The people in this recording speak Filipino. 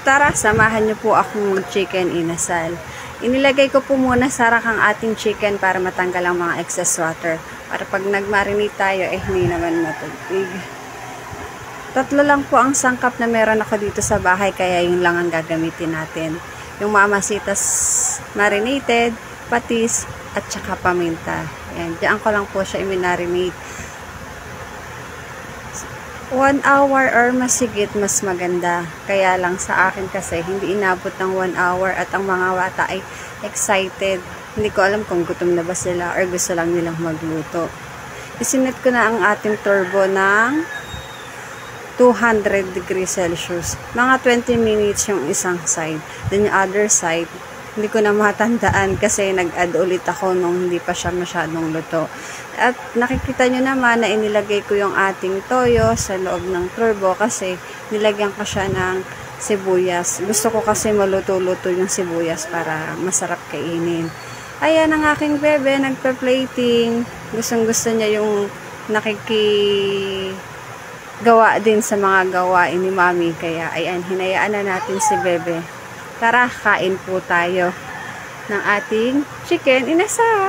tara, samahan niyo po akong mag-chicken inasal. Inilagay ko po muna sa rack ang ating chicken para matanggal ang mga excess water. Para pag nag-marinate tayo, hindi naman matubig. 3 lang po ang sangkap na meron ako dito sa bahay, kaya yun lang ang gagamitin natin. Yung mamasitas marinated, patis, at saka paminta. Yan, diyan ko lang po siya i-marinate. 1 hour or masigit, mas maganda. Kaya lang sa akin kasi, hindi inabot ng 1 hour at ang mga bata ay excited. Hindi ko alam kung gutom na ba sila or gusto lang nilang magluto. Isinet ko na ang ating turbo ng 200 degrees Celsius. Mga 20 minutes yung isang side. Then yung other side, hindi ko na matandaan kasi nag-add ulit ako nung hindi pa siya masyadong luto. At nakikita nyo naman na inilagay ko yung ating toyo sa loob ng turbo kasi nilagyan ko siya ng sibuyas. Gusto ko kasi maluto-luto yung sibuyas para masarap kainin. Ayan ang aking bebe, nagpa-plating. Gustong-gusto niya yung gawa din sa mga gawain ni Mami. Kaya ayan, hinayaan na natin si bebe. Tara, kain po tayo ng ating chicken inasal.